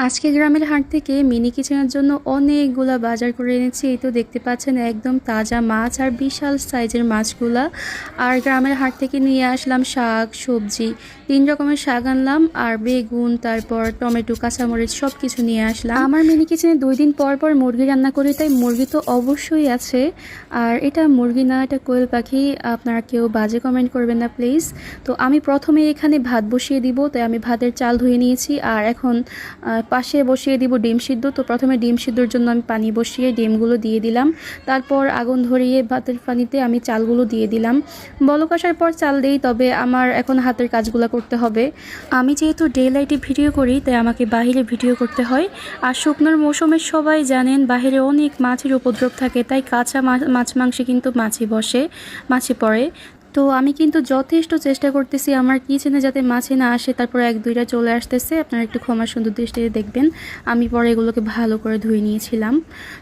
আজকে গ্রামের হাট থেকে মিনি কিচেনের জন্য অনেকগুলা বাজার করে এনেছি। এই তো দেখতে পাচ্ছেন একদম তাজা মাছ আর বিশাল সাইজের মাছগুলা। আর গ্রামের হাট থেকে নিয়ে আসলাম শাক সবজি, 3 রকমের শাক আনলাম আর বেগুন, তারপর টমেটো, কাঁচামরিচ সব কিছু নিয়ে আসলাম। আমার মিনি কিচেনে 2 দিন পর পর মুরগি রান্না করি, তাই মুরগি তো অবশ্যই আছে। আর এটা মুরগি না, এটা কোয়েল পাখি। আপনারা কেউ বাজে কমেন্ট করবেন না প্লিজ। তো আমি প্রথমে এখানে ভাত বসিয়ে দিব, তাই আমি ভাতের চাল ধুয়ে নিয়েছি। আর এখন পাশে বসিয়ে দিব ডিম সিদ্ধ। তো প্রথমে ডিম সিদ্ধর জন্য আমি পানি বসিয়ে ডিমগুলো দিয়ে দিলাম। তারপর আগুন ধরিয়ে ভাতের পানিতে আমি চালগুলো দিয়ে দিলাম। বলক আসার পর চাল দেই, তবে আমার এখন হাতের কাজগুলো করতে হবে। আমি যেহেতু ডে লাইটে ভিডিও করি, তাই আমাকে বাহিরে ভিডিও করতে হয়। আর শুকনোর মৌসুমে সবাই জানেন বাহিরে অনেক মাছের উপদ্রব থাকে, তাই কাঁচা মাছ মাংসে কিন্তু মাছি পড়ে। তো আমি কিন্তু যথেষ্ট চেষ্টা করতেছি আমার কিচেনে যাতে মাছি না আসে। তারপর 1-2টা চলে আসতেছে, আপনারা একটু ক্ষমার সুন্দর দৃষ্টিতে দেখবেন। আমি পরে এগুলোকে ভালো করে ধুয়ে নিয়েছিলাম।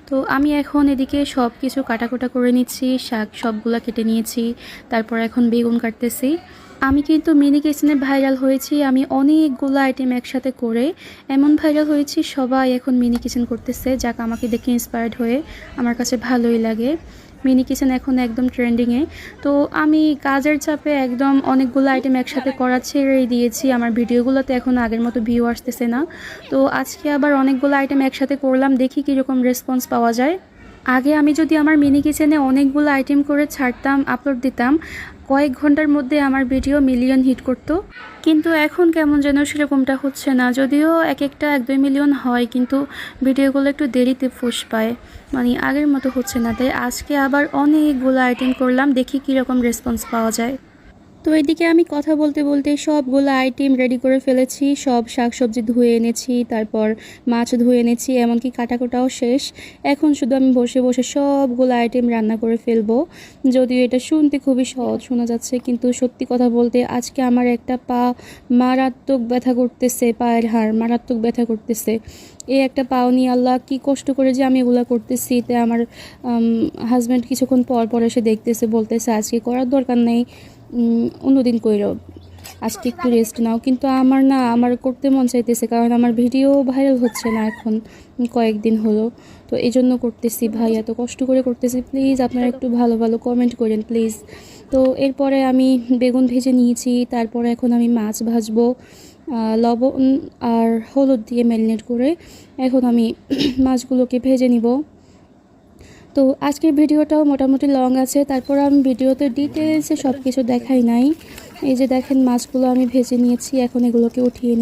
তো আমি এখন এদিকে সব কিছু কাটাকুটা করে নিচ্ছি, শাক সবগুলা কেটে নিয়েছি। তারপর এখন বেগুন কাটতেছি। আমি কিন্তু মিনি কিচেনে ভাইরাল হয়েছি, আমি অনেকগুলো আইটেম একসাথে করে এমন ভাইরাল হয়েছি, সবাই এখন মিনি কিচেন করতেছে। যাক, আমাকে দেখে ইন্সপায়ার্ড হয়ে আমার কাছে ভালোই লাগে। মিনি কিচেন এখন একদম ট্রেন্ডিংয়ে। তো আমি কাজের চাপে একদম অনেকগুলো আইটেম একসাথে করা ছেড়েই দিয়েছি। আমার ভিডিওগুলোতে এখন আগের মতো ভিউ আসতেছে না। তো আজকে আবার অনেকগুলো আইটেম একসাথে করলাম, দেখি কীরকম রেসপন্স পাওয়া যায়। আগে আমি যদি আমার মিনি কিচেনে অনেকগুলো আইটেম করে ছাড়তাম, আপলোড দিতাম, কয়েক ঘন্টার মধ্যে আমার ভিডিও মিলিয়ন হিট করতো। কিন্তু এখন কেমন যেন সেরকমটা হচ্ছে না। যদিও একটা 1-2 মিলিয়ন হয়, কিন্তু ভিডিওগুলো একটু দেরিতে ফুস পায়, মানে আগের মতো হচ্ছে না। তাই আজকে আবার অনেকগুলো আইটেম করলাম, দেখি কীরকম রেসপন্স পাওয়া যায়। তো এদিকে আমি কথা বলতে বলতে সবগুলো আইটেম রেডি করে ফেলেছি। সব শাকসবজি ধুয়ে এনেছি, তারপর মাছ ধুয়ে এনেছি, এমনকি কাটাকুটাও শেষ। এখন শুধু আমি বসে বসে সবগুলো আইটেম রান্না করে ফেলবো। যদিও এটা শুনতে খুবই সহজ শোনা যাচ্ছে, কিন্তু সত্যি কথা বলতে আজকে আমার একটা পা মারাত্মক ব্যথা করতেছে, পায়ের হাড় মারাত্মক ব্যথা করতেছে। এই একটা পাও নিয়ে আল্লাহ কি কষ্ট করে যে আমি এগুলো করতেছি। তাই আমার হাজব্যান্ড কিছুক্ষণ পর পর এসে দেখতেছে, বলতেছে আজকে করার দরকার নেই, অন্যদিন কইরো, আজকে একটু রেস্ট নাও। কিন্তু আমার করতে মন চাইতেছে, কারণ আমার ভিডিও ভাইরাল হচ্ছে না এখন কয়েকদিন হলো। তো এই জন্য করতেছি। ভাই এত কষ্ট করে করতেছি, প্লিজ আপনারা একটু ভালো ভালো কমেন্ট করেন প্লিজ। তো এরপরে আমি বেগুন ভেজে নিয়েছি। তারপরে এখন আমি মাছ ভাজবো লবণ আর হলুদ দিয়ে ম্যারিনেট করে। এখন আমি মাছগুলোকে ভেজে নিব। তো আজকের ভিডিওটাও মোটামুটি লং আছে, তারপর আমি ভিডিওতে ডিটেলসে সব কিছু দেখাই নাই। এই যে দেখেন মাছগুলো আমি ভেজে নিয়েছি, এখন এগুলোকে উঠিয়ে নিই।